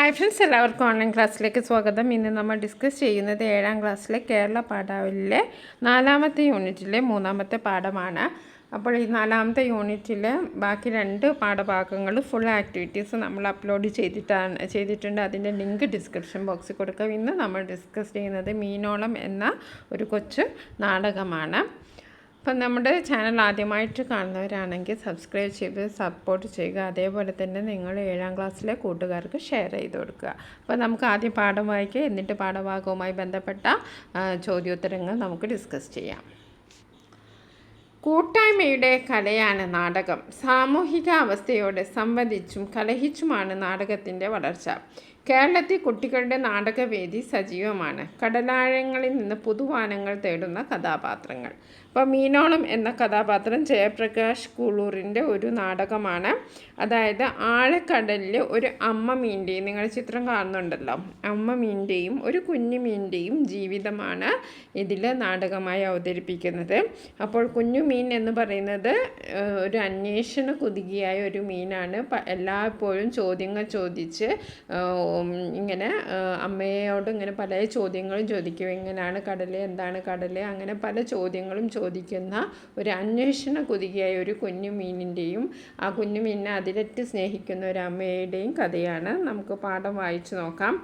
Hi friends, എല്ലാവർക്കും online ക്ലാസ്സിലേക്ക് സ്വാഗതം. ഇന്ന് നമ്മൾ ഡിസ്കസ് ചെയ്യുന്നത് 7ാം ക്ലാസ്സിലെ കേരള പാഠാവലിയിലെ 4ാമത്തെ യൂണിറ്റിലെ 3ാമത്തെ പാഠമാണ്. അപ്പോൾ ഈ 4ാമത്തെ യൂണിറ്റിലെ ബാക്കി 2 പാഠഭാഗങ്ങൾ ഫുൾ ആക്ടിവിറ്റീസ് നമ്മൾ അപ്ലോഡ് ചെയ്തിട്ടുണ്ട്. അതിൻ്റെ ലിങ്ക് ഡിസ്ക്രിപ്ഷൻ ബോക്സിൽ കൊടുക്കാം. ഇന്ന് നമ്മൾ ഡിസ്കസ് ചെയ്യുന്നത് മീനോളം എന്ന ഒരു കൊച്ചു നാടകമാണ്. അപ്പം നമ്മുടെ ചാനൽ ആദ്യമായിട്ട് കാണുന്നവരാണെങ്കിൽ സബ്സ്ക്രൈബ് ചെയ്ത് സപ്പോർട്ട് ചെയ്യുക. അതേപോലെ തന്നെ നിങ്ങൾ 7ാം ക്ലാസ്സിലെ കൂട്ടുകാർക്ക് ഷെയർ ചെയ്ത് കൊടുക്കുക. അപ്പോൾ നമുക്ക് ആദ്യം പാഠം വായിക്കുക, എന്നിട്ട് പാഠഭാഗവുമായി ബന്ധപ്പെട്ട ചോദ്യോത്തരങ്ങൾ നമുക്ക് ഡിസ്കസ് ചെയ്യാം. കൂട്ടായ്മയുടെ കലയാണ് നാടകം. സാമൂഹിക അവസ്ഥയോട് സംവദിച്ചും കലഹിച്ചുമാണ് നാടകത്തിൻ്റെ വളർച്ച. കേരളത്തിൽ കുട്ടികളുടെ നാടകവേദി സജീവമാണ്. കടലാഴങ്ങളിൽ നിന്ന് പുതുവാനങ്ങൾ തേടുന്ന കഥാപാത്രങ്ങൾ. അപ്പോൾ മീനോളം എന്ന കഥാപാത്രം ജയപ്രകാശ് കുളൂരിൻ്റെ ഒരു നാടകമാണ്. അതായത് ആഴക്കടലിൽ ഒരു അമ്മ മീൻ്റെയും, നിങ്ങൾ ചിത്രം കാണുന്നുണ്ടല്ലോ, അമ്മ മീൻ്റെയും ഒരു കുഞ്ഞു മീൻ്റെയും ജീവിതമാണ് ഇതിൽ നാടകമായി അവതരിപ്പിക്കുന്നത്. അപ്പോൾ കുഞ്ഞു മീൻ എന്ന് പറയുന്നത് ഒരു അന്വേഷണ കുതുകിയായ ഒരു മീനാണ്. എല്ലായ്പ്പോഴും ചോദ്യങ്ങൾ ചോദിച്ച് ഇങ്ങനെ അമ്മയോട് ഇങ്ങനെ പല ചോദ്യങ്ങളും ചോദിക്കും. എങ്ങനെയാണ് കടല്, എന്താണ് കടല്, അങ്ങനെ പല ചോദ്യങ്ങളും ചോദിക്കുന്ന ഒരു അന്വേഷണ കുതുകിയായ ഒരു കുഞ്ഞു മീനിൻ്റെയും ആ കുഞ്ഞു മീനിനെ അതിരറ്റ് സ്നേഹിക്കുന്ന ഒരു അമ്മയുടെയും കഥയാണ്. നമുക്ക് പാഠം വായിച്ചു നോക്കാം.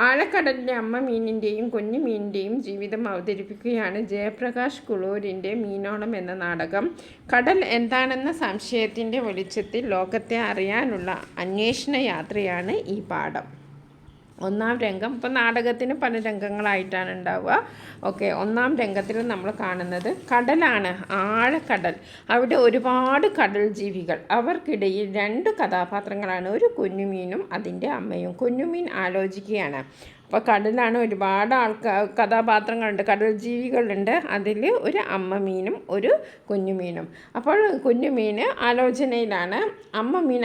ആഴക്കടലിലെ അമ്മ മീനിൻ്റെയും കുഞ്ഞു മീനിൻ്റെയും ജീവിതം അവതരിപ്പിക്കുകയാണ് ജയപ്രകാശ് കുളൂരിൻ്റെ മീനോളം എന്ന നാടകം. കടൽ എന്താണെന്ന സംശയത്തിൻ്റെ വെളിച്ചത്തിൽ ലോകത്തെ അറിയാനുള്ള അന്വേഷണ യാത്രയാണ് ഈ പാഠം. 1ാം രംഗം. ഇപ്പോൾ നാടകത്തിന് പല രംഗങ്ങളായിട്ടാണ് ഉണ്ടാവുക. ഓക്കെ, 1ാം രംഗത്തിൽ നമ്മൾ കാണുന്നത് കടലാണ്, ആഴക്കടൽ. അവിടെ ഒരുപാട് കടൽ ജീവികൾ. അവർക്കിടയിൽ 2 കഥാപാത്രങ്ങളാണ്, ഒരു കുഞ്ഞുമീനും അതിൻ്റെ അമ്മയും. കുഞ്ഞുമീൻ ആലോചിക്കുകയാണ്. അപ്പോൾ കടലാണ്, ഒരുപാട് കഥാപാത്രങ്ങളുണ്ട്, കടൽ ജീവികളുണ്ട്. അതിൽ ഒരു അമ്മ മീനും ഒരു കുഞ്ഞുമീനും. അപ്പോൾ കുഞ്ഞുമീൻ ആലോചനയിലാണ്, അമ്മ മീൻ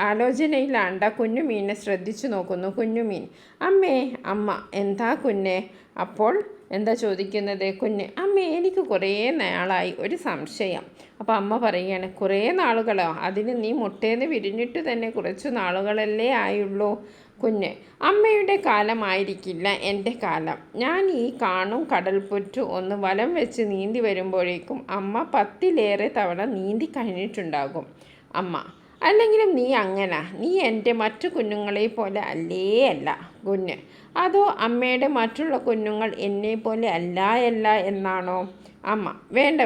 ആലോചനയിലാണ്ട കുഞ്ഞുമീനെ ശ്രദ്ധിച്ചു നോക്കുന്നു. കുഞ്ഞുമീൻ, അമ്മേ, അമ്മ, എന്താ കുഞ്ഞെ? അപ്പോൾ എന്താ ചോദിക്കുന്നത് കുഞ്ഞ്? അമ്മേ, എനിക്ക് കുറേ നാളായി ഒരു സംശയം. അപ്പോൾ അമ്മ പറയുകയാണ്, കുറേ നാളുകളോ? അതിന് നീ മുട്ടേന്ന് വിരിഞ്ഞിട്ട് തന്നെ കുറച്ച് നാളുകളല്ലേ ആയുള്ളൂ. കുഞ്ഞ്, അമ്മയുടെ കാലമായിരിക്കില്ല എൻ്റെ കാലം. ഞാൻ ഈ കാണും കടൽപ്പുറ്റു ഒന്ന് വലം വെച്ച് നീന്തി വരുമ്പോഴേക്കും അമ്മ 10ലേറെ തവണ നീന്തി കഴിഞ്ഞിട്ടുണ്ടാകും. അമ്മ, അല്ലെങ്കിലും നീ അങ്ങനെ, നീ എൻ്റെ മറ്റു കുഞ്ഞുങ്ങളെ പോലെ അല്ല. കുഞ്ഞ്, അതോ അമ്മയുടെ മറ്റുള്ള കുഞ്ഞുങ്ങൾ എന്നെ പോലെ അല്ല എന്നാണോ? അമ്മ, വേണ്ട,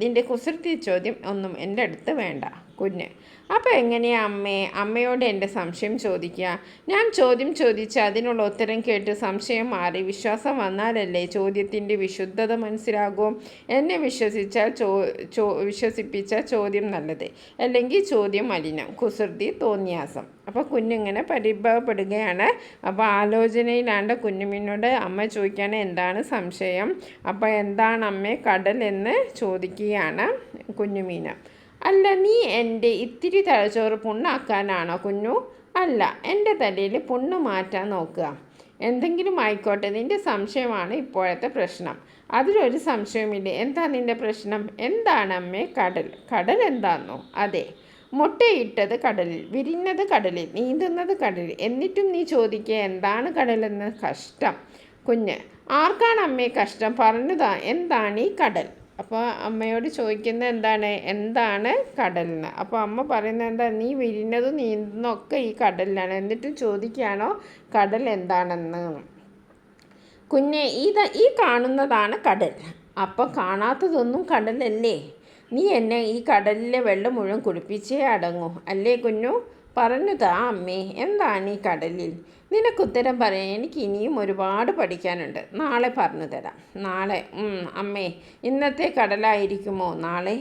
നിൻ്റെ കുസൃതി ചോദ്യം ഒന്നും എൻ്റെ അടുത്ത് വേണ്ട. കുഞ്ഞ്, അപ്പോൾ എങ്ങനെയാ അമ്മയോട് എൻ്റെ സംശയം ചോദിക്കുക? ഞാൻ ചോദ്യം ചോദിച്ച് അതിനുള്ള ഉത്തരം കേട്ട് സംശയം മാറി വിശ്വാസം വന്നാലല്ലേ ചോദ്യത്തിൻ്റെ വിശുദ്ധത മനസ്സിലാകും. എന്നെ വിശ്വസിപ്പിച്ച ചോദ്യം നല്ലത്, അല്ലെങ്കിൽ ചോദ്യം മലിനം, കുസൃതി, തോന്നിയാസം. അപ്പോൾ കുഞ്ഞിങ്ങനെ പരിഭവപ്പെടുകയാണ്. അപ്പോൾ ആലോചനയിലാണ്ട് കുഞ്ഞുമീനോട് അമ്മ ചോദിക്കുകയാണ്, എന്താണ് സംശയം? അപ്പോൾ എന്താണ് അമ്മേ കടൽ എന്ന് ചോദിക്കുകയാണ് കുഞ്ഞുമീൻ. അല്ല, നീ എൻ്റെ ഇത്തിരി തലച്ചോറ് പുണ്ണാക്കാനാണോ കുഞ്ഞു? അല്ല, എൻ്റെ തലയിൽ പുണ്ണ് മാറ്റാൻ നോക്കുക. എന്തെങ്കിലും ആയിക്കോട്ടെ, നിൻ്റെ സംശയമാണ് ഇപ്പോഴത്തെ പ്രശ്നം. അതിലൊരു സംശയമില്ലേ. എന്താ നിൻ്റെ പ്രശ്നം? എന്താണ് അമ്മേ കടൽ എന്താണെന്നോ? അതെ, മുട്ടയിട്ടത് കടലിൽ, വിരിഞ്ഞത് കടലിൽ, നീന്തുന്നത് കടലിൽ. എന്നിട്ടും നീ ചോദിക്കുക എന്താണ് കടലെന്ന്? കഷ്ടം. കുഞ്ഞ്, ആർക്കാണ് അമ്മേ കഷ്ടം? പറഞ്ഞതാ, എന്താണ് ഈ കടൽ? അപ്പോൾ അമ്മയോട് ചോദിക്കുന്നത് എന്താണ് കടലിന്? അപ്പോൾ അമ്മ പറയുന്നത് എന്താ, നീ വിരിഞ്ഞതും നീന്തുന്നതൊക്കെ ഈ കടലിലാണ്, എന്നിട്ടും ചോദിക്കുകയാണോ കടൽ എന്താണെന്ന്? കുഞ്ഞെ, ഈ കാണുന്നതാണ് കടൽ. അപ്പോൾ കാണാത്തതൊന്നും കടലല്ലേ? നീ എന്നെ ഈ കടലിലെ വെള്ളം മുഴുവൻ കുടിപ്പിച്ചേ അടങ്ങൂ, അല്ലേ കുഞ്ഞു? പറഞ്ഞതാ അമ്മേ, എന്താണ് ഈ കടലിൽ? നിനക്കുത്തരം പറയാൻ എനിക്ക് ഇനിയും ഒരുപാട് പഠിക്കാനുണ്ട്. നാളെ പറഞ്ഞു തരാം. നാളെ? അമ്മേ, ഇന്നത്തെ കടലായിരിക്കുമോ നാളെ?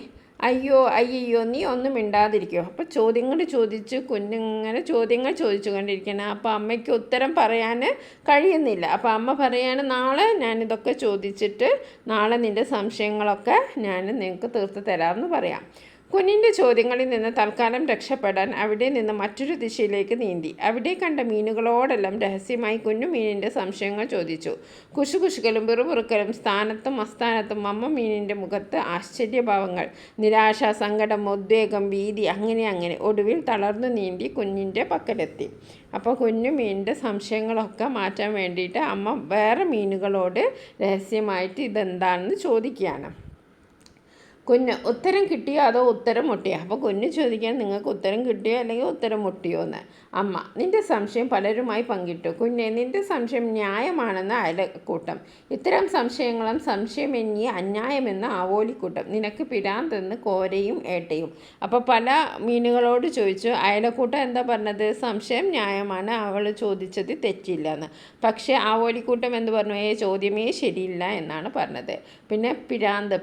അയ്യോ, നീ ഒന്നും മിണ്ടാതിരിക്കുമോ? അപ്പോൾ ചോദ്യങ്ങൾ ചോദിച്ച് കുഞ്ഞിങ്ങനെ ചോദ്യങ്ങൾ ചോദിച്ചു കൊണ്ടിരിക്കണം. അപ്പോൾ അമ്മയ്ക്ക് ഉത്തരം പറയാൻ കഴിയുന്നില്ല. അപ്പോൾ അമ്മ പറയാണ്, നാളെ ഞാനിതൊക്കെ ചോദിച്ചിട്ട് നാളെ നിൻ്റെ സംശയങ്ങളൊക്കെ ഞാൻ നിനക്ക് തീർത്ത് തരാമെന്ന് പറയാം. കുഞ്ഞിൻ്റെ ചോദ്യങ്ങളിൽ നിന്ന് തൽക്കാലം രക്ഷപ്പെടാൻ അവിടെ നിന്ന് മറ്റൊരു ദിശയിലേക്ക് നീന്തി. അവിടെ കണ്ട മീനുകളോടെല്ലാം രഹസ്യമായി കുഞ്ഞു മീനിൻ്റെ സംശയങ്ങൾ ചോദിച്ചു. കുശുകുശുക്കലും പിറുപിറുക്കലും സ്ഥാനത്തും അസ്ഥാനത്തും അമ്മ മീനിൻ്റെ മുഖത്ത് ആശ്ചര്യഭാവങ്ങൾ, നിരാശ, സങ്കടം, ഉദ്വേഗം, ഭീതി, അങ്ങനെ ഒടുവിൽ തളർന്നു നീന്തി കുഞ്ഞിൻ്റെ പക്കലെത്തി. അപ്പോൾ കുഞ്ഞു മീനിൻ്റെ സംശയങ്ങളൊക്കെ മാറ്റാൻ വേണ്ടിയിട്ട് അമ്മ വേറെ മീനുകളോട് രഹസ്യമായിട്ട് ഇതെന്താണെന്ന് ചോദിക്കുകയാണ്. കുഞ്ഞ് ഉത്തരം കിട്ടിയോ അതോ ഉത്തരം മുട്ടിയോ? അപ്പോൾ കുഞ്ഞ് ചോദിക്കാൻ നിങ്ങൾക്ക് ഉത്തരം കിട്ടിയോ അല്ലെങ്കിൽ ഉത്തരം മുട്ടിയോ എന്ന്. അമ്മ നിൻ്റെ സംശയം പലരുമായി പങ്കിട്ടു. കുഞ്ഞെ നിൻ്റെ സംശയം ന്യായമാണെന്ന് അയലക്കൂട്ടം. ഇത്തരം സംശയങ്ങളും സംശയമെന്നിയ അന്യായമെന്ന് ആവോലിക്കൂട്ടം. നിനക്ക് പിരാന്തെന്ന് കോരയും ഏട്ടയും. അപ്പോൾ പല മീനുകളോട് ചോദിച്ചു. അയലക്കൂട്ടം എന്താ പറഞ്ഞത്? സംശയം ന്യായമാണ്, അവൾ ചോദിച്ചത് തെറ്റില്ല എന്ന്. പക്ഷേ ആവോലിക്കൂട്ടം എന്ത് പറഞ്ഞു? ചോദ്യമേ ശരിയില്ല എന്നാണ് പറഞ്ഞത്. പിന്നെ ഭ്രാന്ത്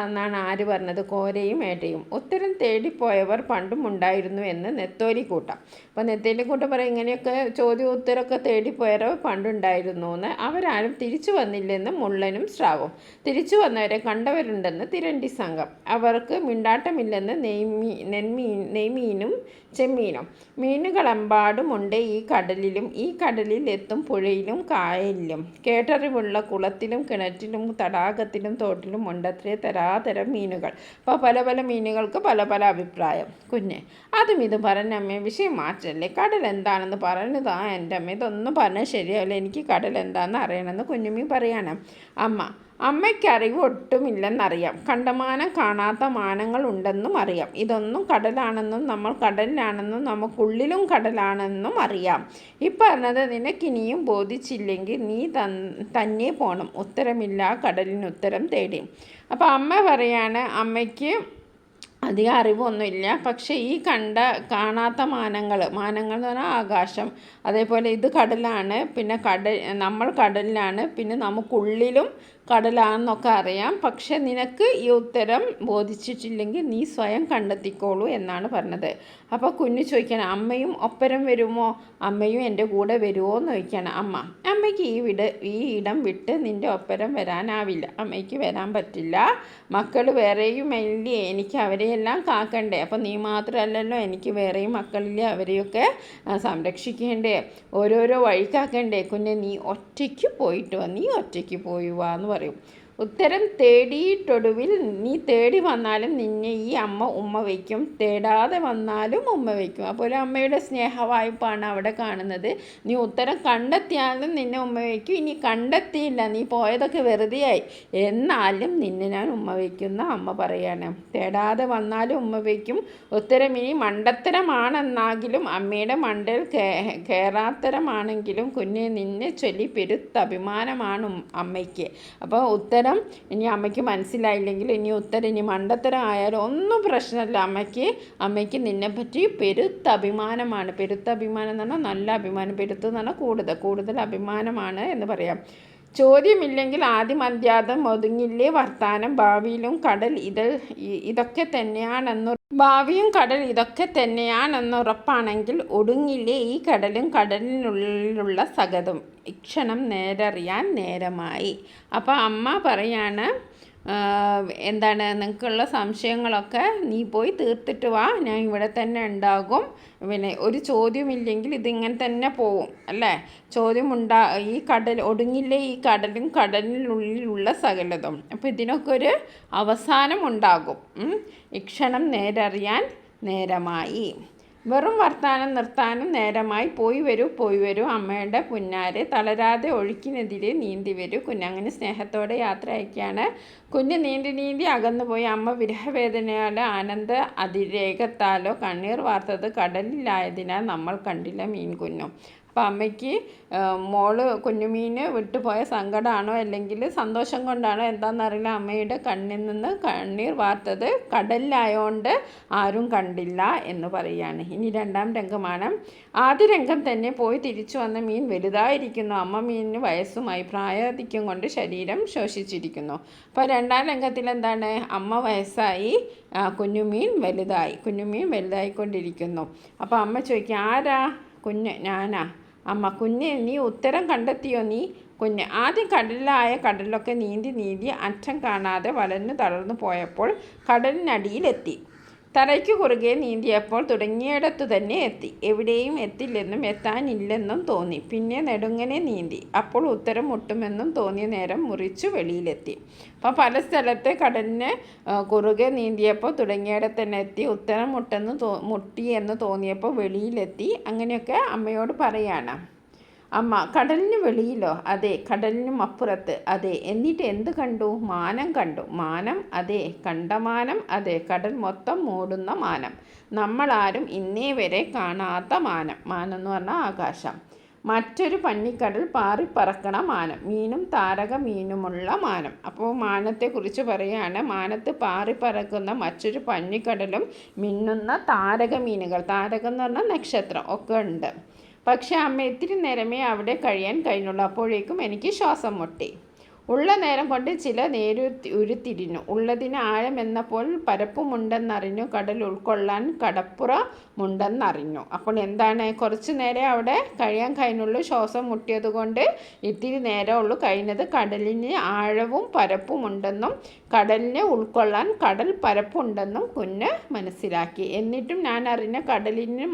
എന്നാണ് ആര് പറഞ്ഞത്? കോരയും ഏട്ടയും. ഉത്തരം തേടിപ്പോയവർ പണ്ടും ഉണ്ടായിരുന്നു എന്ന് നെത്തോലിക്കൂട്ടം. അപ്പോൾ നെത്തോലിക്കൂട്ടം പറയും ഇങ്ങനെയൊക്കെ ചോദ്യം ഉത്തരമൊക്കെ തേടിപ്പോയവർ പണ്ടുണ്ടായിരുന്നു എന്ന്. അവരാരും തിരിച്ചു വന്നില്ലെന്ന് മുള്ളനും സ്രാവും. തിരിച്ചു വന്നവരെ കണ്ടവരുണ്ടെന്ന് തിരണ്ടി സംഘം. അവർക്ക് മിണ്ടാട്ടമില്ലെന്ന് നെയ്മീനും ചെമ്മീനും. മീനുകളെമ്പാടുമുണ്ട് ഈ കടലിലും. ഈ കടലിൽ എത്തും പുഴയിലും കായലിലും. കേട്ടറിവുള്ള കുളത്തിലും കിണറ്റിലും തടാകത്തിലും തോട്ടിലും ഉണ്ടത്രേ തരാതരം മീനുകൾ. അപ്പോൾ പല മീനുകൾക്ക് പല അഭിപ്രായം. കുഞ്ഞ് അതും ഇത് പറഞ്ഞമ്മേ, വിഷയം മാറ്റല്ലേ. കടൽ എന്താണെന്ന് പറഞ്ഞതാ എൻ്റെ അമ്മ. ഇതൊന്നും പറഞ്ഞാൽ ശരിയാവില്ല. എനിക്ക് കടൽ എന്താണെന്ന് അറിയണമെന്ന് കുഞ്ഞുമ്മി പറയാണ്. അമ്മയ്ക്ക് അറിവ് ഒട്ടുമില്ലെന്നറിയാം. കണ്ടമാനം കാണാത്ത മാനങ്ങൾ ഉണ്ടെന്നും അറിയാം. ഇതൊന്നും കടലാണെന്നും നമ്മൾ കടലിലാണെന്നും നമുക്കുള്ളിലും കടലാണെന്നും അറിയാം. ഈ പറഞ്ഞത് നിനക്കിനിയും ബോധിച്ചില്ലെങ്കിൽ നീ തന്നെ പോണം. ഉത്തരമില്ല കടലിന് ഉത്തരം തേടി. അപ്പോൾ അമ്മ പറയാണ് അമ്മയ്ക്ക് അധികം അറിവൊന്നുമില്ല. പക്ഷേ ഈ കാണാത്ത മാനങ്ങൾ എന്ന് പറഞ്ഞാൽ ആകാശം, അതേപോലെ ഇത് കടലാണ്, പിന്നെ നമ്മൾ കടലിലാണ്, പിന്നെ നമുക്കുള്ളിലും കടലാണെന്നൊക്കെ അറിയാം. പക്ഷെ നിനക്ക് ഈ ഉത്തരം ബോധിച്ചിട്ടില്ലെങ്കിൽ നീ സ്വയം കണ്ടെത്തിക്കോളൂ എന്നാണ് പറഞ്ഞത്. അപ്പോൾ കുഞ്ഞ് ചോദിക്കണം അമ്മയും ഒപ്പരം വരുമോ? അമ്മയും എൻ്റെ കൂടെ വരുമോ എന്ന് ചോദിക്കണം അമ്മ. അമ്മയ്ക്ക് ഈ ഇടം വിട്ട് നിൻ്റെ ഒപ്പരം വരാനാവില്ല. അമ്മയ്ക്ക് വരാൻ പറ്റില്ല. മക്കൾ വേറെയും ഇല്ലേ, എനിക്ക് അവരെയെല്ലാം കാക്കണ്ടേ. അപ്പോൾ നീ മാത്രമല്ലല്ലോ, എനിക്ക് വേറെയും മക്കളില്ലേ, അവരെയൊക്കെ സംരക്ഷിക്കേണ്ടേ, ഓരോരോ വഴിക്കാക്കണ്ടേ. കുഞ്ഞെ നീ ഒറ്റയ്ക്ക് പോയിട്ട് വാ, നീ ഒറ്റയ്ക്ക് പോയി വാ എന്ന് പറയും. ഉത്തരം തേടിയിട്ടൊടുവിൽ നീ തേടി വന്നാലും നിന്നെ ഈ അമ്മ ഉമ്മ വയ്ക്കും, തേടാതെ വന്നാലും ഉമ്മ വയ്ക്കും. അപ്പോൾ ഒരു അമ്മയുടെ സ്നേഹവായ്പാണ് അവിടെ കാണുന്നത്. നീ ഉത്തരം കണ്ടെത്തിയാലും നിന്നെ ഉമ്മ വയ്ക്കും. ഇനി കണ്ടെത്തിയില്ല, നീ പോയതൊക്കെ വെറുതെയായി, എന്നാലും നിന്നെ ഞാൻ ഉമ്മ വയ്ക്കുന്ന അമ്മ പറയാണ്. തേടാതെ വന്നാലും ഉമ്മ വയ്ക്കും. ഉത്തരം ഇനി മണ്ടത്തരമാണെന്നാകിലും അമ്മയുടെ മണ്ടയിൽ കയറാത്തരമാണെങ്കിലും കുഞ്ഞെ നിന്നെ ചൊല്ലി പെരുത്തഭിമാനമാണ് അമ്മയ്ക്ക്. അപ്പോൾ ഉത്തരം ഇനി അമ്മയ്ക്ക് മനസ്സിലായില്ലെങ്കിൽ ഇനി ഉത്തരം ഇനി മണ്ടത്തരം ആയാലും ഒന്നും പ്രശ്നമില്ല. അമ്മയ്ക്ക് നിന്നെപ്പറ്റി പെരുത്തഭിമാനമാണ്. പെരുത്തഭിമാനം എന്ന് പറഞ്ഞാൽ നല്ല അഭിമാനം, പെരുത്ത് എന്ന് പറഞ്ഞാൽ കൂടുതൽ അഭിമാനമാണ് എന്ന് പറയാം. ചോദ്യമില്ലെങ്കിൽ ആദ്യം അന്ത്യാദം ഒതുങ്ങില്ലേ വർത്താനം. ഭാവിയും കടൽ ഇതൊക്കെ തന്നെയാണെന്നുറപ്പാണെങ്കിൽ ഒടുങ്ങില്ലേ ഈ കടലും കടലിനുള്ളിലുള്ള സകതും. ഇക്ഷണം നേരറിയാൻ നേരമായി. അപ്പോൾ അമ്മ പറയാണ് എന്താണ്, നിങ്ങൾക്കുള്ള സംശയങ്ങളൊക്കെ നീ പോയി തീർത്തിട്ട് വാ, ഞാൻ ഇവിടെ തന്നെ ഉണ്ടാകും. പിന്നെ ഒരു ചോദ്യമില്ലെങ്കിൽ ഇതിങ്ങനെ തന്നെ പോവും അല്ലേ. ഈ ഒടുങ്ങില്ലേ ഈ കടലും കടലിനുള്ളിലുള്ള സകലതും. അപ്പോൾ ഇതിനൊക്കെ ഒരു അവസാനം ഉണ്ടാകും. ഇക്ഷണം നേരറിയാൻ നേരമായി. വെറും വർത്താനം നിർത്താനും നേരമായി. പോയി വരൂ അമ്മയുടെ പുന്നാരെ, തളരാതെ ഒഴുക്കിനെതിരെ നീന്തി വരൂ. കുഞ്ഞങ്ങനെ സ്നേഹത്തോടെ യാത്ര അയക്കുകയാണ്. കുഞ്ഞ് നീന്തി അകന്നു പോയി. അമ്മ വിരഹവേദനയാലോ ആനന്ദ അതിരേകത്താലോ കണ്ണീർ വാർത്തത് കടലിലായതിനാൽ നമ്മൾ കണ്ടില്ല മീൻ കുഞ്ഞും. അപ്പോൾ അമ്മയ്ക്ക് കുഞ്ഞുമീന് വിട്ടുപോയ സങ്കടമാണോ അല്ലെങ്കിൽ സന്തോഷം കൊണ്ടാണോ എന്താണെന്നറിയില്ല, അമ്മയുടെ കണ്ണിൽ നിന്ന് കണ്ണീർ വാർത്തത് കടലിലായോണ്ട് ആരും കണ്ടില്ല എന്ന് പറയുകയാണ്. ഇനി രണ്ടാം രംഗമാണ്. ആദ്യ രംഗം തന്നെ പോയി തിരിച്ചു വന്ന മീൻ വലുതായിരിക്കുന്നു. അമ്മ മീനിന് വയസ്സുമായി, പ്രായാധിക്യം കൊണ്ട് ശരീരം ശോഷിച്ചിരിക്കുന്നു. അപ്പോൾ രണ്ടാം രംഗത്തിൽ എന്താണ്, അമ്മ വയസ്സായി, കുഞ്ഞുമീൻ വലുതായിക്കൊണ്ടിരിക്കുന്നു. അപ്പോൾ അമ്മ ചോദിക്കും ആരാ? കുഞ്ഞ്. ഞാനാ. അമ്മ. കുഞ്ഞ് നീ ഉത്തരം കണ്ടെത്തിയോ? കുഞ്ഞ്. ആദ്യം കടലിലൊക്കെ നീന്തി അറ്റം കാണാതെ വലഞ്ഞു തളർന്നു പോയപ്പോൾ കടലിനടിയിലെത്തി. തറയ്ക്കു കുറുകെ നീന്തിയപ്പോൾ തുടങ്ങിയിടത്തു തന്നെ എത്തി. എവിടെയും എത്തില്ലെന്നും എത്താനില്ലെന്നും തോന്നി. പിന്നെ നെടുങ്ങനെ നീന്തി. അപ്പോൾ ഉത്തരം മുട്ടുമെന്നും തോന്നിയ നേരം മുറിച്ചു വെളിയിലെത്തി. അപ്പോൾ പല സ്ഥലത്ത് കടലിന് കുറുകെ നീന്തിയപ്പോൾ തുടങ്ങിയിടത്ത് തന്നെ എത്തി. ഉത്തരം മുട്ടിയെന്ന് തോന്നിയപ്പോൾ വെളിയിലെത്തി. അങ്ങനെയൊക്കെ അമ്മയോട് പറയാണ്. അമ്മ: കടലിന് വെളിയിലോ? അതെ. കടലിനും അപ്പുറത്ത്? അതെ. എന്നിട്ട് എന്ത് കണ്ടു? മാനം കണ്ടു. മാനം? അതെ. കണ്ടമാനം? അതെ. കടൽ മൊത്തം മൂടുന്ന മാനം. നമ്മളാരും ഇന്നേ വരെ കാണാത്ത മാനം. മാനം എന്ന് പറഞ്ഞാൽ ആകാശം. മറ്റൊരു പന്നിക്കടൽ പാറിപ്പറക്കണ മാനം. മീനും താരക മീനുമുള്ള മാനം. അപ്പോൾ മാനത്തെക്കുറിച്ച് പറയുകയാണ്. മാനത്ത് പാറിപ്പറക്കുന്ന മറ്റൊരു പന്നിക്കടലും മിന്നുന്ന താരക മീനുകൾ, താരകം എന്ന് പറഞ്ഞാൽ നക്ഷത്രം ഒക്കെ ഉണ്ട്. പക്ഷെ അമ്മ ഇത്തിരി നേരമേ അവിടെ കഴിയാൻ കഴിഞ്ഞുള്ളൂ. അപ്പോഴേക്കും എനിക്ക് ശ്വാസം മുട്ടി. ഉള്ള നേരം കൊണ്ട് ചില ഉരുത്തിരിഞ്ഞു. ഉള്ളതിന് ആഴമെന്നപ്പോൾ പരപ്പുമുണ്ടെന്നറിഞ്ഞു. കടൽ ഉൾക്കൊള്ളാൻ കടപ്പുറമുണ്ടെന്നറിഞ്ഞു. അപ്പോൾ എന്താണ്? കുറച്ച് നേരം അവിടെ കഴിയാൻ കഴിഞ്ഞുള്ളൂ. ശ്വാസം മുട്ടിയതുകൊണ്ട് ഇത്തിരി നേരമുള്ളൂ കഴിഞ്ഞത്. കടലിന് ആഴവും പരപ്പുമുണ്ടെന്നും കടലിനെ ഉൾക്കൊള്ളാൻ കടൽ പരപ്പുണ്ടെന്നും കുഞ്ഞ് മനസ്സിലാക്കി. എന്നിട്ടും ഞാൻ അറിഞ്ഞ കടലിന്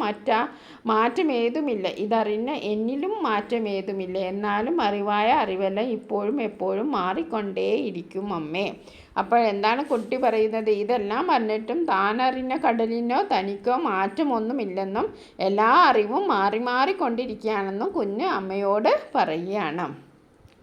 മാറ്റമേതുമില്ല. ഇതറിഞ്ഞ എന്നിലും മാറ്റമേതുമില്ല. എന്നാലും അറിവായ അറിവെല്ലാം ഇപ്പോഴും എപ്പോഴും മാറിക്കൊണ്ടേയിരിക്കും അമ്മേ. അപ്പോൾ എന്താണ് കുട്ടി പറയുന്നത്? ഇതെല്ലാം പറഞ്ഞിട്ടും താനറിഞ്ഞ കടലിനോ തനിക്കോ മാറ്റമൊന്നുമില്ലെന്നും എല്ലാ അറിവും മാറിക്കൊണ്ടിരിക്കുകയാണെന്നും കുഞ്ഞ് അമ്മയോട് പറയുകയാണ്.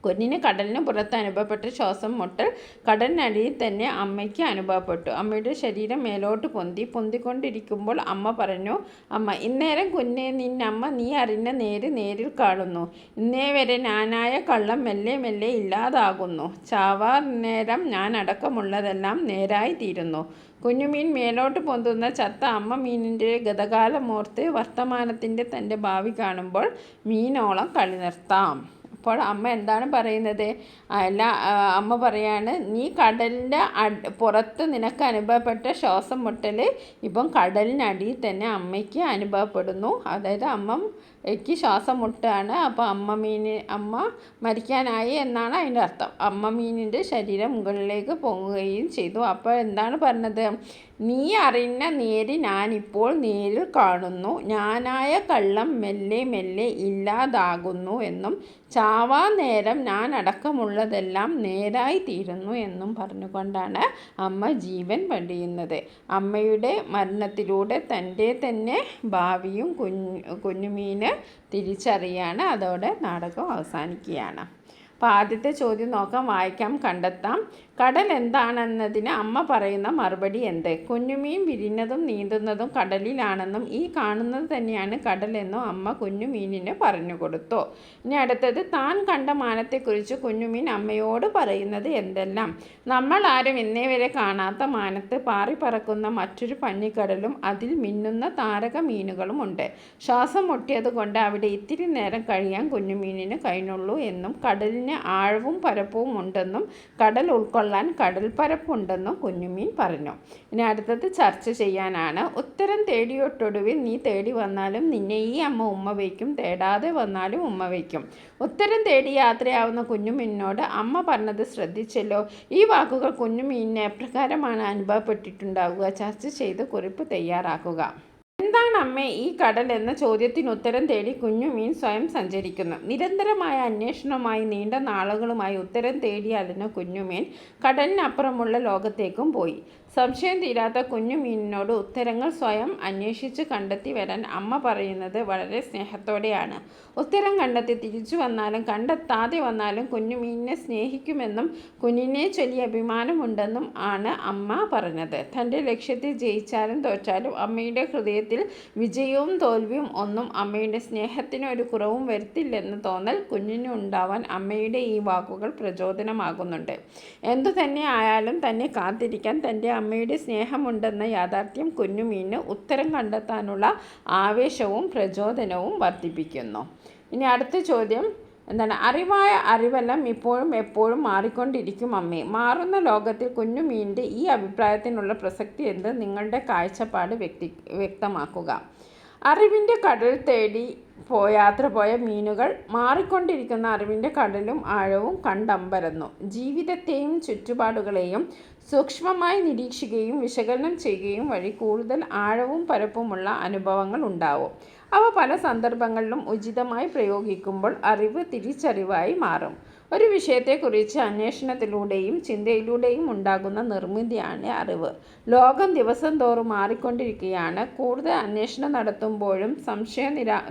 കുഞ്ഞിന് കടലിന് പുറത്ത് അനുഭവപ്പെട്ട ശ്വാസം മുട്ടൽ കടലിനടിയിൽ തന്നെ അമ്മയ്ക്ക് അനുഭവപ്പെട്ടു. അമ്മയുടെ ശരീരം മേലോട്ട് പൊന്തിക്കൊണ്ടിരിക്കുമ്പോൾ അമ്മ പറഞ്ഞു: അമ്മ, ഇന്നേരം കുഞ്ഞെ, നിന്നമ്മ നീ അറിഞ്ഞ നേരിൽ കാണുന്നു. ഇന്നേ വരെ ഞാനായ കള്ളം മെല്ലെ മെല്ലെ ഇല്ലാതാകുന്നു. ചാവാർ നേരം ഞാൻ അടക്കമുള്ളതെല്ലാം നേരായി തീരുന്നു. കുഞ്ഞുമീൻ മേലോട്ട് പൊന്തുന്ന ചത്ത അമ്മ മീനിൻ്റെ ഗതകാലമോർത്ത് വർത്തമാനത്തിൻ്റെ തൻ്റെ ഭാവി കാണുമ്പോൾ മീനോളം കളി നിർത്താം. അപ്പോൾ അമ്മ എന്താണ് പറയുന്നത്? അമ്മ പറയാണ്, നീ കടലിൻ്റെ പുറത്ത് നിനക്ക് അനുഭവപ്പെട്ട ശ്വാസം മുട്ടൽ ഇപ്പം കടലിനടിയിൽ തന്നെ അമ്മയ്ക്ക് അനുഭവപ്പെടുന്നു. അതായത് അമ്മയ്ക്ക് ശ്വാസം മുട്ടാണ്. അപ്പോൾ അമ്മ മരിക്കാനായി എന്നാണ് അതിൻ്റെ അർത്ഥം. അമ്മ മീനിൻ്റെ ശരീരം മുകളിലേക്ക് പൊങ്ങുകയും ചെയ്തു. അപ്പോൾ എന്താണ് പറഞ്ഞത്? നീ അറിഞ്ഞ നേര് ഞാനിപ്പോൾ നേരിൽ കാണുന്നു. ഞാനായ കള്ളം മെല്ലെ മെല്ലെ ഇല്ലാതാകുന്നു എന്നും ചാവാൻ നേരം ഞാൻ അടക്കമുള്ളതെല്ലാം നേരായി തീരുന്നു എന്നും പറഞ്ഞുകൊണ്ടാണ് അമ്മ ജീവൻ വെടിയുന്നത്. അമ്മയുടെ മരണത്തിലൂടെ തൻ്റെ തന്നെ ഭാവിയും കുഞ്ഞുമീന് തിരിച്ചറിയാണ്. അതോടെ നാടകം അവസാനിക്കുകയാണ്. അപ്പോൾ ആദ്യത്തെ ചോദ്യം നോക്കാം, വായിക്കാം, കണ്ടെത്താം. കടൽ എന്താണെന്നതിന് അമ്മ പറയുന്ന മറുപടി എന്ത്? കുഞ്ഞുമീൻ വിരിഞ്ഞതും നീന്തുന്നതും കടലിലാണെന്നും ഈ കാണുന്നത് തന്നെയാണ് കടലെന്നും അമ്മ കുഞ്ഞുമീനിന് പറഞ്ഞു കൊടുത്തു. ഇനി അടുത്തത്, താൻ കണ്ട മാനത്തെക്കുറിച്ച് കുഞ്ഞുമീൻ അമ്മയോട് പറയുന്നത് എന്തെല്ലാം? നമ്മൾ ആരും ഇന്നേ വരെ കാണാത്ത മാനത്ത് പാറിപ്പറക്കുന്ന മറ്റൊരു പന്നിക്കടലും അതിൽ മിന്നുന്ന താരക മീനുകളും ഉണ്ട്. ശ്വാസം മുട്ടിയത് കൊണ്ട് അവിടെ ഇത്തിരി നേരം കഴിയാൻ കുഞ്ഞുമീനിന് കഴിഞ്ഞുള്ളൂ എന്നും കടലിന് ആഴവും പരപ്പവും ഉണ്ടെന്നും കടൽ ഉൾക്കൊള്ളാൻ കടൽപ്പരപ്പുണ്ടെന്നും കുഞ്ഞുമീൻ പറഞ്ഞു. ഇനി അടുത്തത് ചർച്ച ചെയ്യാനാണ്. ഉത്തരം തേടിയൊട്ടൊടുവിൽ നീ തേടി വന്നാലും നിന്നെ ഈ അമ്മ ഉമ്മ വയ്ക്കും, തേടാതെ വന്നാലും ഉമ്മ വയ്ക്കും. ഉത്തരം തേടി യാത്രയാവുന്ന കുഞ്ഞുമീനിനോട് അമ്മ പറഞ്ഞത് ശ്രദ്ധിച്ചല്ലോ. ഈ വാക്കുകൾ കുഞ്ഞുമീനിന് എപ്രകാരമാണ് അനുഭവപ്പെട്ടിട്ടുണ്ടാവുക? ചർച്ച ചെയ്ത് കുറിപ്പ് തയ്യാറാക്കുക. എന്താണ് അമ്മേ ഈ കടൽ എന്ന ചോദ്യത്തിന് ഉത്തരം തേടി കുഞ്ഞുമീൻ സ്വയം സഞ്ചരിക്കുന്നു. നിരന്തരമായ അന്വേഷണവുമായി നീണ്ട നാളുകളുമായി ഉത്തരം തേടി അലഞ്ഞ കുഞ്ഞുമീൻ കടലിനപ്പുറമുള്ള ലോകത്തേക്കും പോയി. സംശയം തീരാത്ത കുഞ്ഞുമീനിനോട് ഉത്തരങ്ങൾ സ്വയം അന്വേഷിച്ച് കണ്ടെത്തി വരാൻ അമ്മ പറയുന്നത് വളരെ സ്നേഹത്തോടെയാണ്. ഉത്തരം കണ്ടെത്തി തിരിച്ചു വന്നാലും കണ്ടെത്താതെ വന്നാലും കുഞ്ഞുമീനിനെ സ്നേഹിക്കുമെന്നും കുഞ്ഞിനെ ചൊല്ലി അഭിമാനമുണ്ടെന്നും ആണ് അമ്മ പറഞ്ഞത്. തൻ്റെ ലക്ഷ്യത്തിൽ ജയിച്ചാലും തോറ്റാലും അമ്മയുടെ ഹൃദയത്തിൽ വിജയവും തോൽവിയും ഒന്നും അമ്മയുടെ സ്നേഹത്തിന് ഒരു കുറവും വരുത്തില്ലെന്ന് തോന്നൽ കുഞ്ഞിന് ഉണ്ടാവാൻ അമ്മയുടെ ഈ വാക്കുകൾ പ്രചോദനമാകുന്നുണ്ട്. എന്തു തന്നെ ആയാലും തന്നെ കാത്തിരിക്കാൻ തൻ്റെ അമ്മയുടെ സ്നേഹമുണ്ടെന്ന യാഥാർത്ഥ്യം കുഞ്ഞുമീനിന് ഉത്തരം കണ്ടെത്താനുള്ള ആവേശവും പ്രചോദനവും വർദ്ധിപ്പിക്കുന്നു. ഇനി അടുത്ത ചോദ്യം എന്താണ്? അറിവായ അറിവെല്ലാം ഇപ്പോഴും എപ്പോഴും മാറിക്കൊണ്ടിരിക്കും അമ്മേ. മാറുന്ന ലോകത്തിൽ കുഞ്ഞുമീനിൻ്റെ ഈ അഭിപ്രായത്തിനുള്ള പ്രസക്തി എന്ത്? നിങ്ങളുടെ കാഴ്ചപ്പാട് വ്യക്തമാക്കുക. അറിവിൻ്റെ കടൽ തേടി യാത്ര പോയ മീനുകൾ മാറിക്കൊണ്ടിരിക്കുന്ന അറിവിൻ്റെ കടലും ആഴവും കണ്ടമ്പരന്നു. ജീവിതത്തെയും ചുറ്റുപാടുകളെയും സൂക്ഷ്മമായി നിരീക്ഷിക്കുകയും വിശകലനം ചെയ്യുകയും വഴി കൂടുതൽ ആഴവും പരപ്പുമുള്ള അനുഭവങ്ങൾ ഉണ്ടാവും. അവ പല സന്ദർഭങ്ങളിലും ഉചിതമായി പ്രയോഗിക്കുമ്പോൾ അറിവ് തിരിച്ചറിവായി മാറും. ഒരു വിഷയത്തെക്കുറിച്ച് അന്വേഷണത്തിലൂടെയും ചിന്തയിലൂടെയും ഉണ്ടാകുന്ന നിർമ്മിതിയാണ് അറിവ്. ലോകം ദിവസം തോറും മാറിക്കൊണ്ടിരിക്കുകയാണ്. കൂടുതൽ അന്വേഷണം നടത്തുമ്പോഴും സംശയ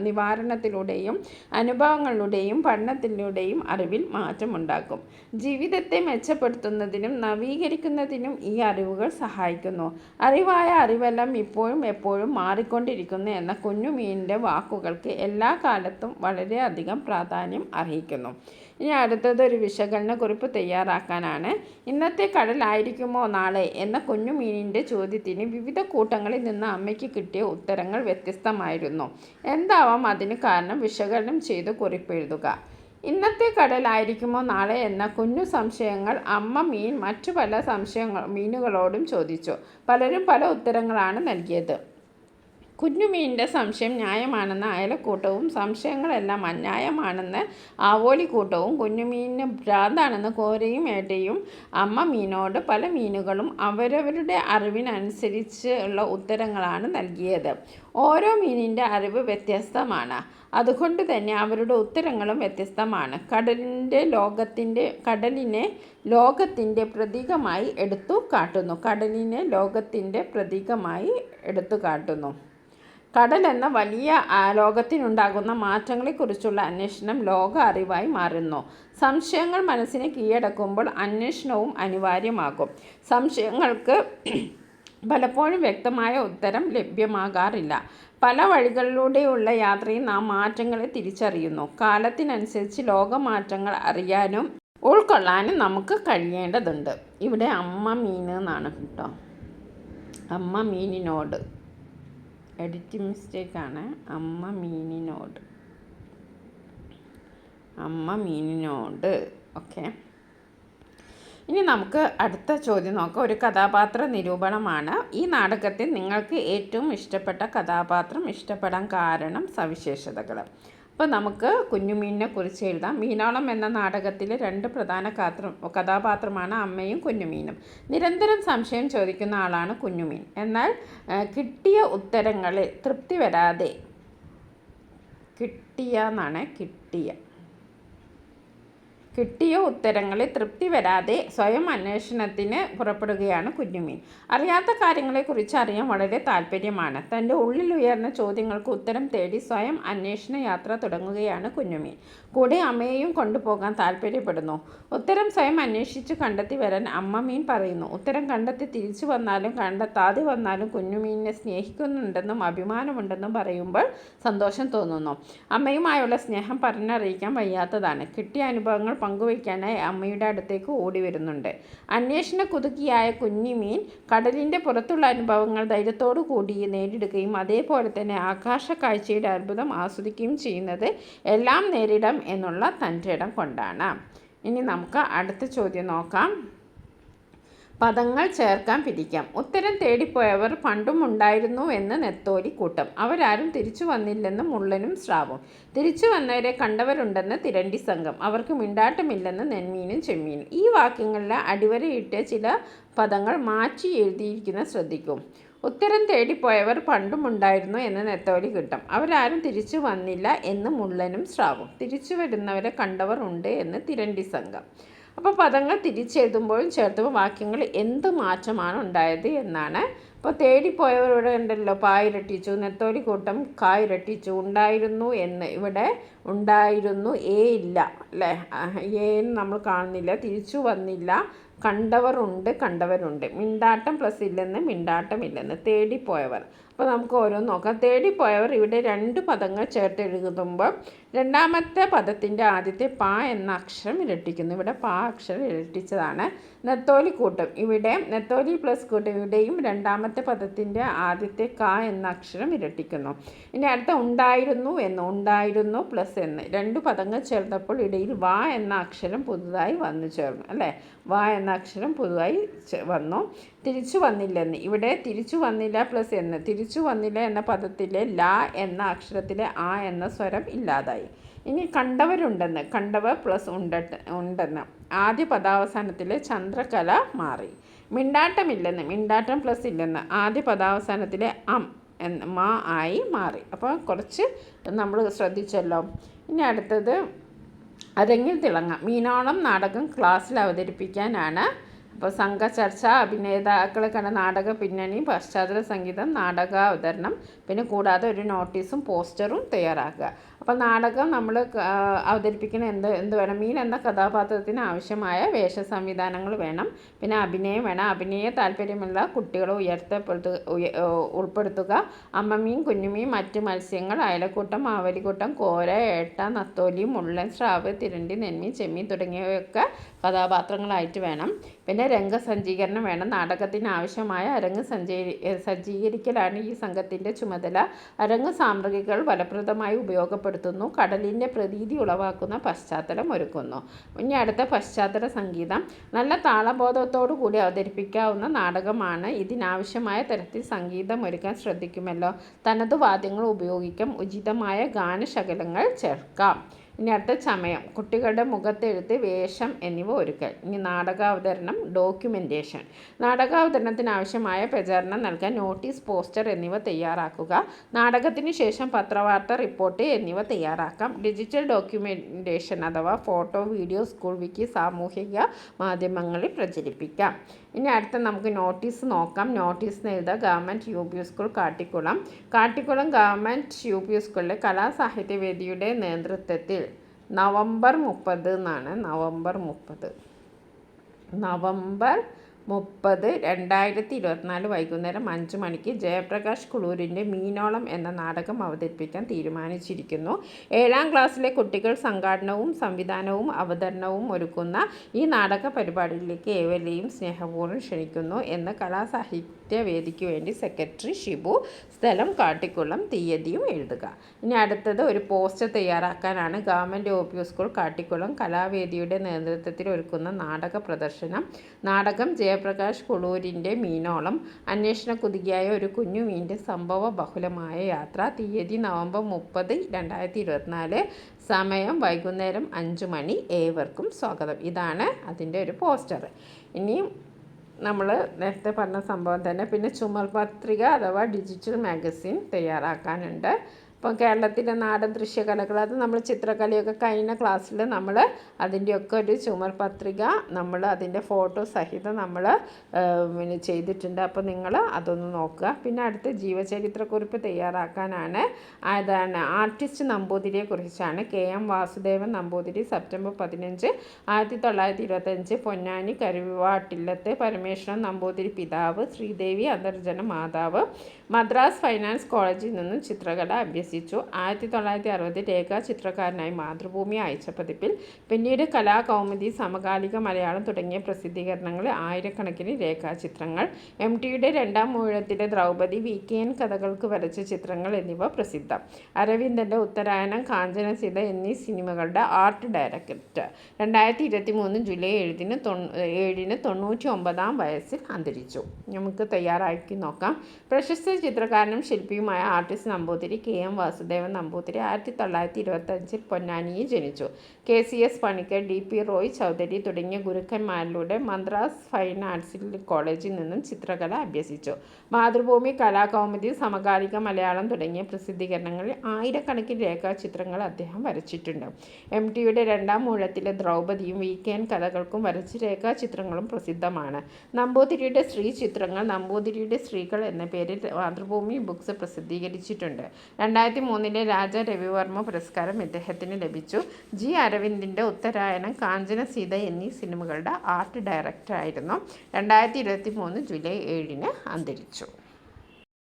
നിവാരണത്തിലൂടെയും അനുഭവങ്ങളിലൂടെയും പഠനത്തിലൂടെയും അറിവിൽ മാറ്റമുണ്ടാക്കും. ജീവിതത്തെ മെച്ചപ്പെടുത്തുന്നതിനും നവീകരിക്കുന്നതിനും ഈ അറിവുകൾ സഹായിക്കുന്നു. അറിവായ അറിവെല്ലാം ഇപ്പോഴും എപ്പോഴും മാറിക്കൊണ്ടിരിക്കുന്നു എന്ന കുഞ്ഞുമീനിൻ്റെ വാക്കുകൾക്ക് എല്ലാ കാലത്തും വളരെയധികം പ്രാധാന്യം അർഹിക്കുന്നു. ഇനി അടുത്തത് ഒരു വിശകലന കുറിപ്പ് തയ്യാറാക്കാനാണ്. ഇന്നത്തെ കടലായിരിക്കുമോ നാളെ എന്ന കുഞ്ഞുമീനിൻ്റെ ചോദ്യത്തിന് വിവിധ കൂട്ടങ്ങളിൽ നിന്ന് അമ്മയ്ക്ക് കിട്ടിയ ഉത്തരങ്ങൾ വ്യത്യസ്തമായിരുന്നു. എന്താവാം അതിന് കാരണം? വിശകലനം ചെയ്ത് കുറിപ്പെഴുതുക. ഇന്നത്തെ കടലായിരിക്കുമോ നാളെ എന്ന കുഞ്ഞു സംശയങ്ങൾ അമ്മ മറ്റു പല മീനുകളോടും ചോദിച്ചു. പലരും പല ഉത്തരങ്ങളാണ് നൽകിയത്. കുഞ്ഞുമീനിൻ്റെ സംശയം ന്യായമാണെന്ന് അയലക്കൂട്ടവും സംശയങ്ങളെല്ലാം അന്യായമാണെന്ന് ആവോലിക്കൂട്ടവും കുഞ്ഞുമീനിന് ഭ്രാന്താണെന്ന് കോരയും ഏട്ടയും അമ്മ മീനോട് പല മീനുകളും അവരവരുടെ അറിവിനനുസരിച്ച് ഉള്ള ഉത്തരങ്ങളാണ് നൽകിയത്. ഓരോ മീനിൻ്റെ അറിവ് വ്യത്യസ്തമാണ്. അതുകൊണ്ട് തന്നെ അവരുടെ ഉത്തരങ്ങളും വ്യത്യസ്തമാണ്. കടലിനെ ലോകത്തിൻ്റെ പ്രതീകമായി എടുത്തു കാട്ടുന്നു. കടൽ എന്ന വലിയ ലോകത്തിനുണ്ടാകുന്ന മാറ്റങ്ങളെക്കുറിച്ചുള്ള അന്വേഷണം ലോക അറിവായി മാറുന്നു. സംശയങ്ങൾ മനസ്സിനെ കീഴടക്കുമ്പോൾ അന്വേഷണവും അനിവാര്യമാകും. സംശയങ്ങൾക്ക് പലപ്പോഴും വ്യക്തമായ ഉത്തരം ലഭ്യമാകാറില്ല. പല വഴികളിലൂടെയുള്ള യാത്രയിൽ നാം മാറ്റങ്ങളെ തിരിച്ചറിയുന്നു. കാലത്തിനനുസരിച്ച് ലോകമാറ്റങ്ങൾ അറിയാനും ഉൾക്കൊള്ളാനും നമുക്ക് കഴിയേണ്ടതുണ്ട്. ഇവിടെ അമ്മ മീൻ എന്നാണ് കേട്ടോ. അമ്മ മീനിനോട് എഡിറ്റിംഗ് മിസ്റ്റേക്കാണ്. അമ്മ മീനിനോട് ഓക്കെ. ഇനി നമുക്ക് അടുത്ത ചോദ്യം നോക്കാം. ഒരു കഥാപാത്ര നിരൂപണമാണ്. ഈ നാടകത്തിൽ നിങ്ങൾക്ക് ഏറ്റവും ഇഷ്ടപ്പെട്ട കഥാപാത്രം, ഇഷ്ടപ്പെടാൻ കാരണം, സവിശേഷതകൾ. അപ്പോൾ നമുക്ക് കുഞ്ഞുമീനിനെ കുറിച്ച് എഴുതാം. മീനോളം എന്ന നാടകത്തിലെ രണ്ട് പ്രധാന കഥാപാത്രമാണ് അമ്മയും കുഞ്ഞുമീനും. നിരന്തരം സംശയം ചോദിക്കുന്ന ആളാണ് കുഞ്ഞുമീൻ. എന്നാൽ കിട്ടിയ ഉത്തരങ്ങളിൽ തൃപ്തി വരാതെ കിട്ടിയ ഉത്തരങ്ങളിൽ തൃപ്തി വരാതെ സ്വയം അന്വേഷണത്തിന് പുറപ്പെടുകയാണ് കുഞ്ഞുമീൻ. അറിയാത്ത കാര്യങ്ങളെക്കുറിച്ച് അറിയാൻ വളരെ താല്പര്യമാണ്. തൻ്റെ ഉള്ളിൽ ഉയർന്ന ചോദ്യങ്ങൾക്ക് ഉത്തരം തേടി സ്വയം അന്വേഷണ യാത്ര തുടങ്ങുകയാണ് കുഞ്ഞുമീൻ. കൂടെ അമ്മയെയും കൊണ്ടുപോകാൻ താല്പര്യപ്പെടുന്നു. ഉത്തരം സ്വയം അന്വേഷിച്ച് കണ്ടെത്തി വരാൻ അമ്മ മീൻ പറയുന്നു. ഉത്തരം കണ്ടെത്തി തിരിച്ചു വന്നാലും കണ്ടെത്താതെ വന്നാലും കുഞ്ഞുമീനിനെ സ്നേഹിക്കുന്നുണ്ടെന്നും അഭിമാനമുണ്ടെന്നും പറയുമ്പോൾ സന്തോഷം തോന്നുന്നു. അമ്മയുമായുള്ള സ്നേഹം പറഞ്ഞറിയിക്കാൻ വയ്യാത്തതാണ്. കിട്ടിയ അനുഭവങ്ങൾ പങ്കുവയ്ക്കാനായി അമ്മയുടെ അടുത്തേക്ക് ഓടി വരുന്നുണ്ട്. അന്വേഷണ കുതുകിയായ കുഞ്ഞുമീൻ കടലിൻ്റെ പുറത്തുള്ള അനുഭവങ്ങൾ ധൈര്യത്തോടു കൂടി നേടിയെടുക്കുകയും അതേപോലെ തന്നെ ആകാശ കാഴ്ചയുടെ അത്ഭുതം ആസ്വദിക്കുകയും ചെയ്യുന്നത് എല്ലാം നേരിടാം എന്നുള്ള തൻ്റെ ഇടം കൊണ്ടാണ്. ഇനി നമുക്ക് അടുത്ത ചോദ്യം നോക്കാം. പദങ്ങൾ ചേർക്കാൻ പിരിക്കാം. ഉത്തരം തേടിപ്പോയവർ പണ്ടും ഉണ്ടായിരുന്നു എന്ന് നെത്തോലി കൂട്ടം. അവരാരും തിരിച്ചു വന്നില്ലെന്ന് മുള്ളനും സ്രാവും. തിരിച്ചു വന്നവരെ കണ്ടവരുണ്ടെന്ന് തിരണ്ടി സംഘം. അവർക്ക് മിണ്ടാട്ടമില്ലെന്ന് നെന്മീനും ചെമ്മീനും. ഈ വാക്യങ്ങളിലെ അടിവരയിട്ട ചില പദങ്ങൾ മാറ്റി എഴുതിയിരിക്കുന്ന ശ്രദ്ധിക്കും. ഉത്തരം തേടിപ്പോയവർ പണ്ടും ഉണ്ടായിരുന്നു എന്ന് നെത്തോലി കൂട്ടം. അവരാരും തിരിച്ചു വന്നില്ല എന്ന് മുള്ളനും സ്രാവും. തിരിച്ചു വരുന്നവരെ കണ്ടവർ ഉണ്ട് എന്ന് തിരണ്ടി സംഘം. അപ്പോൾ പദങ്ങൾ തിരിച്ചെഴുതുമ്പോഴും ചേർത്തുമ്പോൾ വാക്യങ്ങൾ എന്ത് മാറ്റമാണ് ഉണ്ടായത് എന്നാണ്. അപ്പോൾ തേടിപ്പോയവർ ഇവിടെ ഉണ്ടല്ലോ, പായിരട്ടിച്ചു. നെത്തോലി കൂട്ടം കായിരട്ടിച്ചു. ഉണ്ടായിരുന്നു എന്ന് ഇവിടെ ഉണ്ടായിരുന്നു, ഇല്ല അല്ലേ, എന്ന് നമ്മൾ കാണുന്നില്ല. തിരിച്ചു വന്നില്ല. കണ്ടവരുണ്ട്. മിണ്ടാട്ടം പ്ലസ് ഇല്ലെന്ന് മിണ്ടാട്ടമില്ലെന്ന്. തേടിപ്പോയവർ. അപ്പോൾ നമുക്ക് ഓരോന്ന് നോക്കാം. തേടിപ്പോയവർ ഇവിടെ രണ്ട് പദങ്ങൾ ചേർത്ത് എഴുതുമ്പോൾ രണ്ടാമത്തെ പദത്തിൻ്റെ ആദ്യത്തെ പ എന്ന അക്ഷരം ഇരട്ടിക്കുന്നു. ഇവിടെ പ അക്ഷരം ഇരട്ടിച്ചതാണ്. നെത്തോലിക്കൂട്ടം, ഇവിടെ നെത്തോലി പ്ലസ് കൂട്ടം, ഇവിടെയും രണ്ടാമത്തെ പദത്തിൻ്റെ ആദ്യത്തെ ക എന്ന അക്ഷരം ഇരട്ടിക്കുന്നു. ഇനി അടുത്ത ഉണ്ടായിരുന്നു പ്ലസ് എന്ന് രണ്ട് പദങ്ങൾ ചേർന്നപ്പോൾ ഇടയിൽ വ എന്ന അക്ഷരം പുതുതായി വന്നു ചേർന്നു അല്ലേ. വ എന്ന അക്ഷരം പുതുതായി വന്നു. തിരിച്ചു വന്നില്ലെന്ന്. ഇവിടെ തിരിച്ചു വന്നില്ല പ്ലസ് എന്ന്. തിരിച്ചു വന്നില്ല എന്ന പദത്തിലെ ല എന്ന അക്ഷരത്തിലെ ആ എന്ന സ്വരം ഇല്ലാതായി. ഇനി കണ്ടവരുണ്ടെന്ന്. കണ്ടവർ പ്ലസ് ഉണ്ടെന്ന്. ആദ്യ പദാവസാനത്തിലെ ചന്ദ്രകല മാറി. മിണ്ടാട്ടമില്ലെന്ന്. മിണ്ടാട്ടം പ്ലസ് ഇല്ലെന്ന്. ആദ്യ പദാവസാനത്തിലെ മാ ആയി മാറി. അപ്പോൾ കുറച്ച് നമ്മൾ ശ്രദ്ധിച്ചല്ലോ. ഇനി അടുത്തത് അരങ്ങിൽ തിളങ്ങ. മീനോളം നാടകം ക്ലാസ്സിൽ അവതരിപ്പിക്കാനാണ്. അപ്പോൾ സംഘചർച്ച, അഭിനേതാക്കളെ കണ്ട നാടക പിന്നണി, പശ്ചാത്തല സംഗീതം, നാടകാവതരണം, പിന്നെ കൂടാതെ ഒരു നോട്ടീസും പോസ്റ്ററും തയ്യാറാക്കുക. അപ്പോൾ നാടകം നമ്മൾ അവതരിപ്പിക്കുന്ന എന്ത് വേണം? മീൻ എന്ന കഥാപാത്രത്തിന് ആവശ്യമായ വേഷ സംവിധാനങ്ങൾ വേണം. പിന്നെ അഭിനയം വേണം. അഭിനയ താല്പര്യമുള്ള കുട്ടികളെ ഉൾപ്പെടുത്തുക. അമ്മമീൻ, കുഞ്ഞുമീൻ, മറ്റ് മത്സ്യങ്ങൾ, അയലക്കൂട്ടം, മാവലിക്കൂട്ടം, കോര, ഏട്ട, നത്തോലി, മുള്ളൻ, സ്രാവ്, തിരണ്ടി, നെന്മീൻ, ചെമ്മീൻ തുടങ്ങിയവയൊക്കെ കഥാപാത്രങ്ങളായിട്ട് വേണം. പിന്നെ രംഗസജ്ജീകരണം വേണം. നാടകത്തിന് ആവശ്യമായ അരങ്ങ് സജ്ജീകരിക്കലാണ് ഈ സംഘത്തിൻ്റെ ചുമതല. അരങ്ങ് സാമഗ്രികൾ ഫലപ്രദമായി ഉപയോഗപ്പെടുത്തുന്നു. കടലിൻ്റെ പ്രതീതി ഉളവാക്കുന്ന പശ്ചാത്തലം ഒരുക്കുന്നു. ഇനി അടുത്ത പശ്ചാത്തല സംഗീതം. നല്ല താളബോധത്തോടു കൂടി അവതരിപ്പിക്കാവുന്ന നാടകമാണ്. ഇതിനാവശ്യമായ തരത്തിൽ സംഗീതം ഒരുക്കാൻ ശ്രദ്ധിക്കുമല്ലോ. തനതു വാദ്യങ്ങൾ ഉപയോഗിക്കാം. ഉചിതമായ ഗാനശകലങ്ങൾ ചേർക്കാം. ഇനി അടുത്ത ചമയം. കുട്ടികളുടെ മുഖത്തെഴുത്ത്, വേഷം എന്നിവ ഒരുക്കൽ. ഇനി നാടകാവതരണം, ഡോക്യുമെൻറ്റേഷൻ. നാടകാവതരണത്തിന് ആവശ്യമായ പ്രചാരണം നൽകാൻ നോട്ടീസ്, പോസ്റ്റർ എന്നിവ തയ്യാറാക്കുക. നാടകത്തിന് ശേഷം പത്രവാർത്ത, റിപ്പോർട്ട് എന്നിവ തയ്യാറാക്കാം. ഡിജിറ്റൽ ഡോക്യുമെൻറ്റേഷൻ അഥവാ ഫോട്ടോ, വീഡിയോ, സ്കൂൾ വിക്കി, സാമൂഹിക മാധ്യമങ്ങളിൽ പ്രചരിപ്പിക്കാം. ഇനി അടുത്ത നമുക്ക് നോട്ടീസ് നോക്കാം. നോട്ടീസ് എഴുതുക. Government UP school Kattikulam. Kattikulam government UP സ്കൂളിലെ കലാസാഹിത്യവേദിയുടെ നേതൃത്വത്തിൽ നവംബർ 30 എന്നാണ്. നവംബർ 30, 2024 വൈകുന്നേരം 5 മണിക്ക് ജയപ്രകാശ് കുളൂരിൻ്റെ മീനോളം എന്ന നാടകം അവതരിപ്പിക്കാൻ തീരുമാനിച്ചിരിക്കുന്നു. 7ാം ക്ലാസ്സിലെ കുട്ടികൾ സംഘാടനവും സംവിധാനവും അവതരണവും ഒരുക്കുന്ന ഈ നാടക പരിപാടിയിലേക്ക് ഏവരെയും സ്നേഹപൂർവ്വം ക്ഷണിക്കുന്നു എന്ന് കലാസാഹിത്യവേദിക്ക് വേണ്ടി സെക്രട്ടറി ഷിബു. സ്ഥലം കാട്ടിക്കുളം. തീയതിയും എഴുതുക. ഇനി അടുത്തത് ഒരു പോസ്റ്റർ തയ്യാറാക്കാനാണ്. ഗവൺമെൻറ് UP സ്കൂൾ കാട്ടിക്കുളം കലാവേദിയുടെ നേതൃത്വത്തിൽ ഒരുക്കുന്ന നാടക പ്രദർശനം. നാടകം ജയപ്രകാശ് കുളൂരിൻ്റെ മീനോളം. അന്വേഷണ കുതികയായ ഒരു കുഞ്ഞു മീൻ്റെ സംഭവ ബഹുലമായ യാത്ര. തീയതി നവംബർ 30, 2024. സമയം വൈകുന്നേരം 5 മണി. ഏവർക്കും സ്വാഗതം. ഇതാണ് അതിൻ്റെ ഒരു പോസ്റ്റർ. ഇനിയും നമ്മൾ നേരത്തെ പറഞ്ഞ സംഭവം തന്നെ. പിന്നെ ചുമർ പത്രിക അഥവാ ഡിജിറ്റൽ മാഗസിൻ തയ്യാറാക്കാനുണ്ട്. ഇപ്പം കേരളത്തിലെ നാടൻ ദൃശ്യകലകൾ, അത് നമ്മൾ ചിത്രകലയൊക്കെ കഴിഞ്ഞ ക്ലാസ്സിൽ നമ്മൾ അതിൻ്റെയൊക്കെ ഒരു ചുമർ പത്രിക നമ്മൾ അതിൻ്റെ ഫോട്ടോ സഹിതം നമ്മൾ ചെയ്തിട്ടുണ്ട്. അപ്പോൾ നിങ്ങൾ അതൊന്ന് നോക്കുക. പിന്നെ അടുത്ത് ജീവചരിത്രക്കുറിപ്പ് തയ്യാറാക്കാനാണ്. അതാണ് ആർട്ടിസ്റ്റ് നമ്പൂതിരിയെ കുറിച്ചാണ്. KM വാസുദേവൻ നമ്പൂതിരി. സെപ്റ്റംബർ 15, 1925. പൊന്നാനി കരുവാട്ടില്ലത്തെ പരമേശ്വരൻ നമ്പൂതിരി പിതാവ്. ശ്രീദേവി അന്തർജന മാതാവ്. മദ്രാസ് ഫൈനാൻസ് കോളേജിൽ നിന്നും ചിത്രകല അഭ്യസിച്ചു. 1960 രേഖാചിത്രകാരനായി മാതൃഭൂമി ആഴ്ചപ്പതിപ്പിൽ. പിന്നീട് കലാകൗമുദി, സമകാലിക മലയാളം തുടങ്ങിയ പ്രസിദ്ധീകരണങ്ങളിൽ ആയിരക്കണക്കിന് രേഖാചിത്രങ്ങൾ. MTയുടെ 2ാം ഊഴത്തിലെ ദ്രൗപദി, VKN കഥകൾക്ക് വരച്ച ചിത്രങ്ങൾ എന്നിവ പ്രസിദ്ധം. അരവിന്ദൻ്റെ ഉത്തരായനം, കാഞ്ചനസീത എന്നീ സിനിമകളുടെ ആർട്ട് ഡയറക്ടർ. 2023 ജൂലൈ 7-ന് 99-ാം വയസ്സിൽ അന്തരിച്ചു. നമുക്ക് തയ്യാറാക്കി നോക്കാം. പ്രശസ്ത ചിത്രകാരനും ശില്പിയുമായ ആർട്ടിസ്റ്റ് നമ്പൂതിരി KM വാസുദേവൻ നമ്പൂതിരി 1925 പൊന്നാനിയിൽ ജനിച്ചു. KCS പണിക്കർ, DP റോയ് ചൗധരി തുടങ്ങിയ ഗുരുക്കന്മാരിലൂടെ മദ്രാസ് ഫൈൻ ആർട്സ് കോളേജിൽ നിന്നും ചിത്രകല അഭ്യസിച്ചു. മാതൃഭൂമി, കലാകൗമുദി, സമകാലിക മലയാളം തുടങ്ങിയ പ്രസിദ്ധീകരണങ്ങളിൽ ആയിരക്കണക്കിന് രേഖാചിത്രങ്ങൾ അദ്ദേഹം വരച്ചിട്ടുണ്ട്. MTയുടെ 2ാം ഊഴത്തിലെ ദ്രൗപദിയും VKN കഥകൾക്കും വരച്ച രേഖാചിത്രങ്ങളും പ്രസിദ്ധമാണ്. നമ്പൂതിരിയുടെ സ്ത്രീ ചിത്രങ്ങൾ നമ്പൂതിരിയുടെ സ്ത്രീകൾ എന്ന പേരിൽ മാതൃഭൂമി ബുക്സ് പ്രസിദ്ധീകരിച്ചിട്ടുണ്ട്. 2003 രാജ രവിവർമ്മ പുരസ്കാരം ഇദ്ദേഹത്തിന് ലഭിച്ചു. G. അരവിന്ദിൻ്റെ ഉത്തരായനം, കാഞ്ചനസീത എന്നീ സിനിമകളുടെ ആർട്ട് ഡയറക്ടറായിരുന്നു. 2023 ജൂലൈ 7-ന് അന്തരിച്ചു.